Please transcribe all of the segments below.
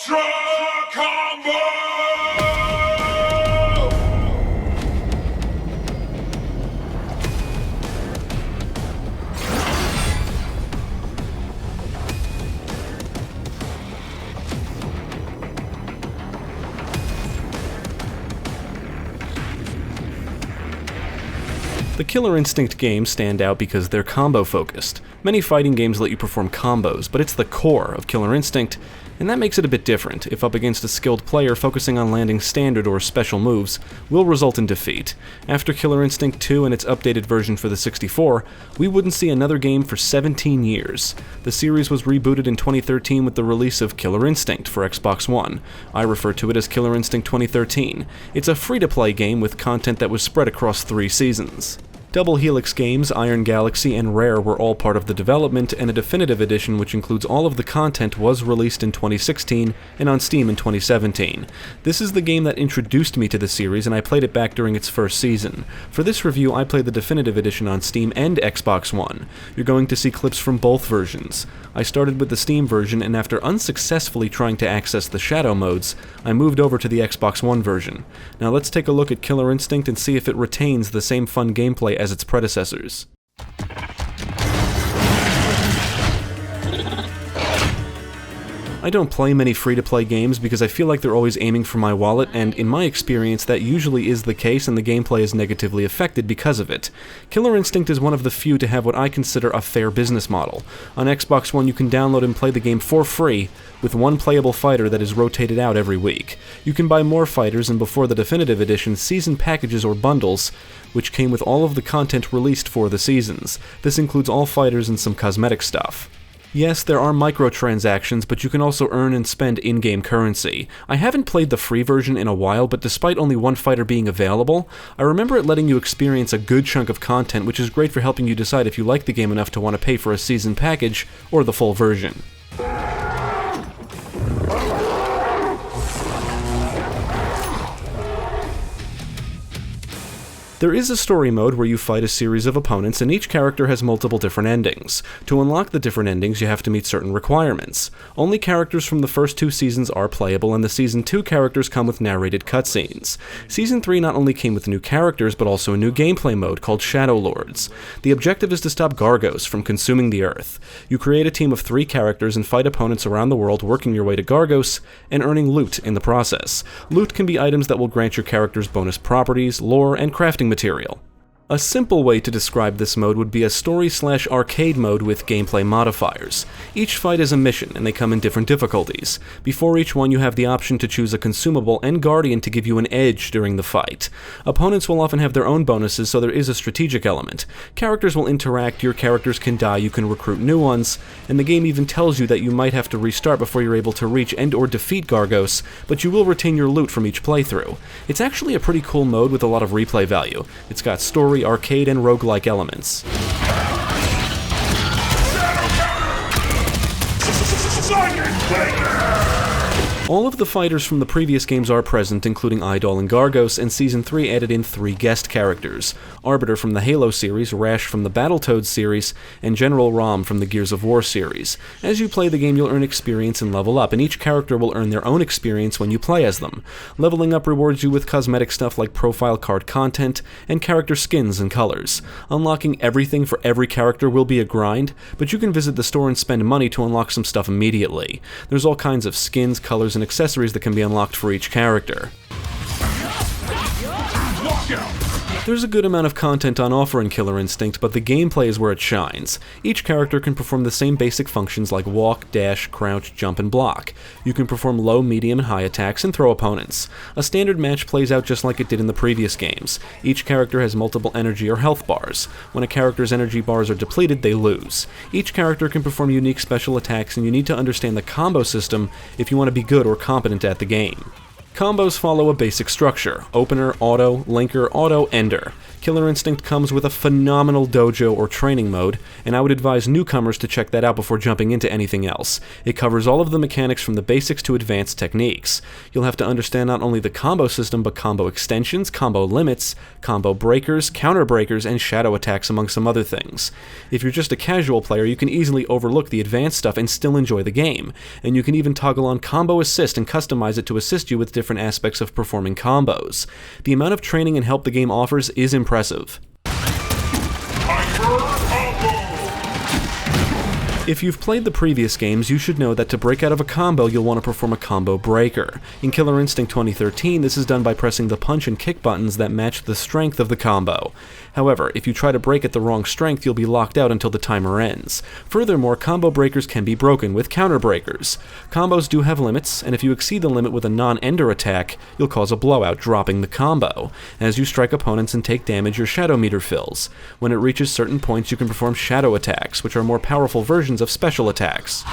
Ultra Combo! The Killer Instinct games stand out because they're combo-focused. Many fighting games let you perform combos, but it's the core of Killer Instinct, and that makes it a bit different. If up against a skilled player, focusing on landing standard or special moves will result in defeat. After Killer Instinct 2 and its updated version for the 64, we wouldn't see another game for 17 years. The series was rebooted in 2013 with the release of Killer Instinct for Xbox One. I refer to it as Killer Instinct 2013. It's a free-to-play game with content that was spread across 3 seasons. Double Helix Games, Iron Galaxy, and Rare were all part of the development, and a definitive edition which includes all of the content was released in 2016 and on Steam in 2017. This is the game that introduced me to the series, and I played it back during its first season. For this review, I played the definitive edition on Steam and Xbox One. You're going to see clips from both versions. I started with the Steam version, and after unsuccessfully trying to access the shadow modes, I moved over to the Xbox One version. Now let's take a look at Killer Instinct and see if it retains the same fun gameplay as its predecessors. I don't play many free-to-play games because I feel like they're always aiming for my wallet, and in my experience that usually is the case and the gameplay is negatively affected because of it. Killer Instinct is one of the few to have what I consider a fair business model. On Xbox One you can download and play the game for free, with one playable fighter that is rotated out every week. You can buy more fighters, and before the definitive edition, season packages or bundles, which came with all of the content released for the seasons. This includes all fighters and some cosmetic stuff. Yes, there are microtransactions, but you can also earn and spend in-game currency. I haven't played the free version in a while, but despite only one fighter being available, I remember it letting you experience a good chunk of content, which is great for helping you decide if you like the game enough to want to pay for a season package or the full version. There is a story mode where you fight a series of opponents, and each character has multiple different endings. To unlock the different endings, you have to meet certain requirements. Only characters from the first 2 seasons are playable, and the Season 2 characters come with narrated cutscenes. Season 3 not only came with new characters, but also a new gameplay mode called Shadow Lords. The objective is to stop Gargos from consuming the Earth. You create a team of 3 characters and fight opponents around the world, working your way to Gargos, and earning loot in the process. Loot can be items that will grant your characters bonus properties, lore, and crafting material. A simple way to describe this mode would be a story/arcade mode with gameplay modifiers. Each fight is a mission, and they come in different difficulties. Before each one, you have the option to choose a consumable and guardian to give you an edge during the fight. Opponents will often have their own bonuses, so there is a strategic element. Characters will interact, your characters can die, you can recruit new ones, and the game even tells you that you might have to restart before you're able to reach and/or defeat Gargos, but you will retain your loot from each playthrough. It's actually a pretty cool mode with a lot of replay value. It's got story, arcade, and roguelike elements. All of the fighters from the previous games are present, including Idol and Gargos, and Season 3 added in 3 guest characters: Arbiter from the Halo series, Rash from the Battletoads series, and General Rom from the Gears of War series. As you play the game, you'll earn experience and level up, and each character will earn their own experience when you play as them. Leveling up rewards you with cosmetic stuff like profile card content and character skins and colors. Unlocking everything for every character will be a grind, but you can visit the store and spend money to unlock some stuff immediately. There's all kinds of skins, colors, and accessories that can be unlocked for each character. There's a good amount of content on offer in Killer Instinct, but the gameplay is where it shines. Each character can perform the same basic functions like walk, dash, crouch, jump, and block. You can perform low, medium, and high attacks and throw opponents. A standard match plays out just like it did in the previous games. Each character has multiple energy or health bars. When a character's energy bars are depleted, they lose. Each character can perform unique special attacks, and you need to understand the combo system if you want to be good or competent at the game. Combos follow a basic structure: opener, auto, linker, auto, ender. Killer Instinct comes with a phenomenal dojo or training mode, and I would advise newcomers to check that out before jumping into anything else. It covers all of the mechanics from the basics to advanced techniques. You'll have to understand not only the combo system, but combo extensions, combo limits, combo breakers, counter breakers, and shadow attacks, among some other things. If you're just a casual player, you can easily overlook the advanced stuff and still enjoy the game, and you can even toggle on Combo Assist and customize it to assist you with different aspects of performing combos. The amount of training and help the game offers is impressive. If you've played the previous games, you should know that to break out of a combo, you'll want to perform a combo breaker. In Killer Instinct 2013, this is done by pressing the punch and kick buttons that match the strength of the combo. However, if you try to break at the wrong strength, you'll be locked out until the timer ends. Furthermore, combo breakers can be broken with counter breakers. Combos do have limits, and if you exceed the limit with a non-ender attack, you'll cause a blowout, dropping the combo. As you strike opponents and take damage, your shadow meter fills. When it reaches certain points, you can perform shadow attacks, which are more powerful versions of special attacks.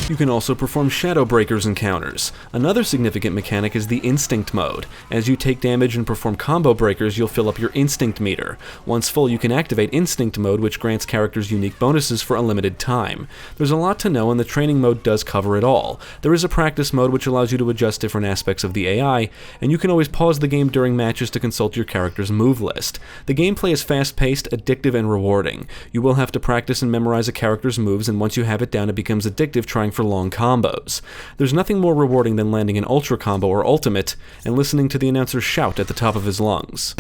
You can also perform shadow breakers and counters. Another significant mechanic is the instinct mode. As you take damage and perform combo breakers, you'll fill up your instinct meter. Once full, you can activate instinct mode, which grants characters unique bonuses for a limited time. There's a lot to know, and the training mode does cover it all. There is a practice mode which allows you to adjust different aspects of the AI, and you can always pause the game during matches to consult your character's move list. The gameplay is fast-paced, addictive, and rewarding. You will have to practice and memorize a character's moves, and once you have it down, it becomes addictive trying for long combos. There's nothing more rewarding than landing an ultra combo or ultimate and listening to the announcer shout at the top of his lungs.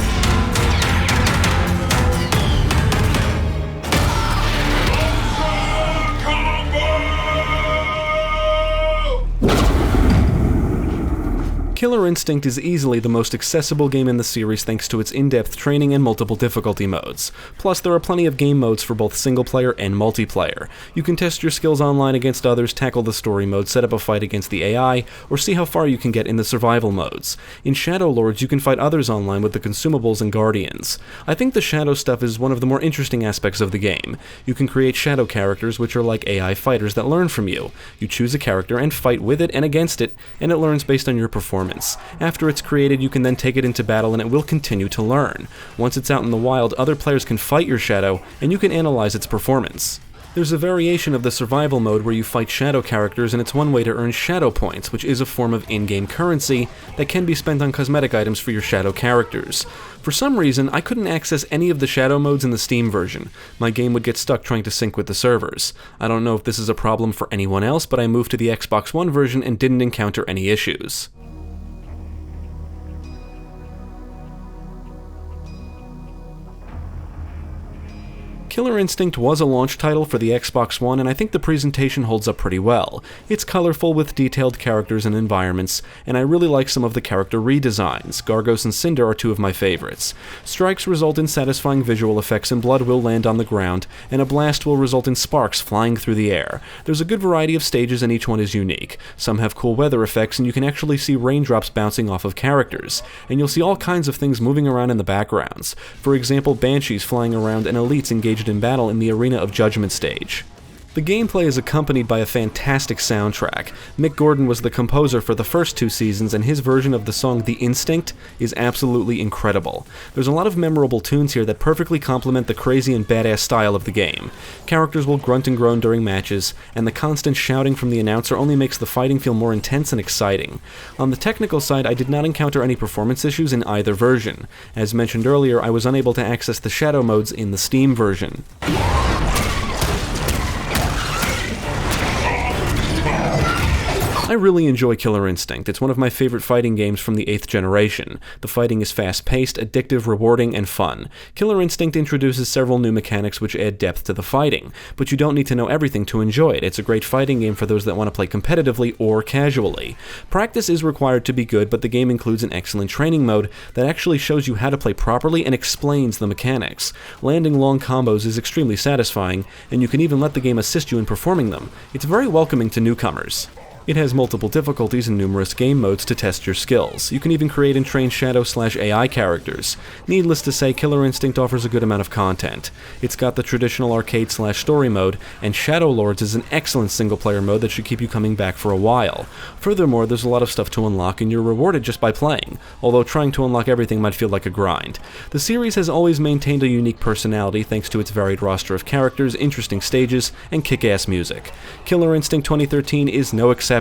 Killer Instinct is easily the most accessible game in the series thanks to its in-depth training and multiple difficulty modes. Plus, there are plenty of game modes for both single-player and multiplayer. You can test your skills online against others, tackle the story mode, set up a fight against the AI, or see how far you can get in the survival modes. In Shadow Lords, you can fight others online with the consumables and guardians. I think the shadow stuff is one of the more interesting aspects of the game. You can create shadow characters, which are like AI fighters that learn from you. You choose a character and fight with it and against it, and it learns based on your performance. After it's created, you can then take it into battle and it will continue to learn. Once it's out in the wild, other players can fight your shadow, and you can analyze its performance. There's a variation of the survival mode where you fight shadow characters, and it's one way to earn shadow points, which is a form of in-game currency that can be spent on cosmetic items for your shadow characters. For some reason, I couldn't access any of the shadow modes in the Steam version. My game would get stuck trying to sync with the servers. I don't know if this is a problem for anyone else, but I moved to the Xbox One version and didn't encounter any issues. Killer Instinct was a launch title for the Xbox One, and I think the presentation holds up pretty well. It's colorful with detailed characters and environments, and I really like some of the character redesigns. Gargos and Cinder are two of my favorites. Strikes result in satisfying visual effects, and blood will land on the ground, and a blast will result in sparks flying through the air. There's a good variety of stages, and each one is unique. Some have cool weather effects, and you can actually see raindrops bouncing off of characters, and you'll see all kinds of things moving around in the backgrounds. For example, banshees flying around and elites engaged in battle in the Arena of Judgment stage. The gameplay is accompanied by a fantastic soundtrack. Mick Gordon was the composer for the first two seasons, and his version of the song The Instinct is absolutely incredible. There's a lot of memorable tunes here that perfectly complement the crazy and badass style of the game. Characters will grunt and groan during matches, and the constant shouting from the announcer only makes the fighting feel more intense and exciting. On the technical side, I did not encounter any performance issues in either version. As mentioned earlier, I was unable to access the shadow modes in the Steam version. I really enjoy Killer Instinct. It's one of my favorite fighting games from the 8th generation. The fighting is fast-paced, addictive, rewarding, and fun. Killer Instinct introduces several new mechanics which add depth to the fighting, but you don't need to know everything to enjoy it. It's a great fighting game for those that want to play competitively or casually. Practice is required to be good, but the game includes an excellent training mode that actually shows you how to play properly and explains the mechanics. Landing long combos is extremely satisfying, and you can even let the game assist you in performing them. It's very welcoming to newcomers. It has multiple difficulties and numerous game modes to test your skills. You can even create and train Shadow/AI characters. Needless to say, Killer Instinct offers a good amount of content. It's got the traditional arcade/story mode, and Shadow Lords is an excellent single-player mode that should keep you coming back for a while. Furthermore, there's a lot of stuff to unlock, and you're rewarded just by playing, although trying to unlock everything might feel like a grind. The series has always maintained a unique personality thanks to its varied roster of characters, interesting stages, and kick-ass music. Killer Instinct 2013 is no exception,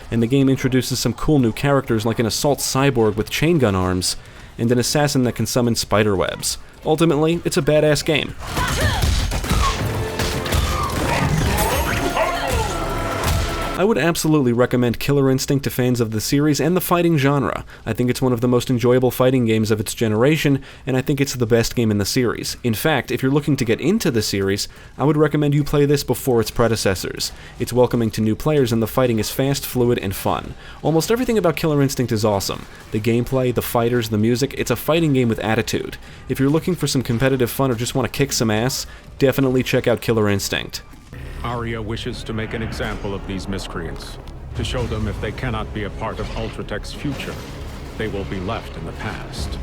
and the game introduces some cool new characters like an assault cyborg with chain gun arms, and an assassin that can summon spiderwebs. Ultimately, it's a badass game. I would absolutely recommend Killer Instinct to fans of the series and the fighting genre. I think it's one of the most enjoyable fighting games of its generation, and I think it's the best game in the series. In fact, if you're looking to get into the series, I would recommend you play this before its predecessors. It's welcoming to new players, and the fighting is fast, fluid, and fun. Almost everything about Killer Instinct is awesome. The gameplay, the fighters, the music, it's a fighting game with attitude. If you're looking for some competitive fun or just want to kick some ass, definitely check out Killer Instinct. Aria wishes to make an example of these miscreants, to show them if they cannot be a part of Ultratech's future, they will be left in the past.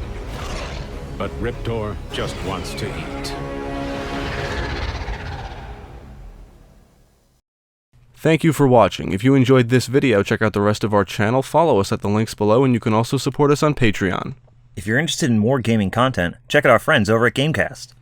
But Riptor just wants to eat. Thank you for watching. If you enjoyed this video, check out the rest of our channel, follow us at the links below, and you can also support us on Patreon. If you're interested in more gaming content, check out our friends over at Gamecast.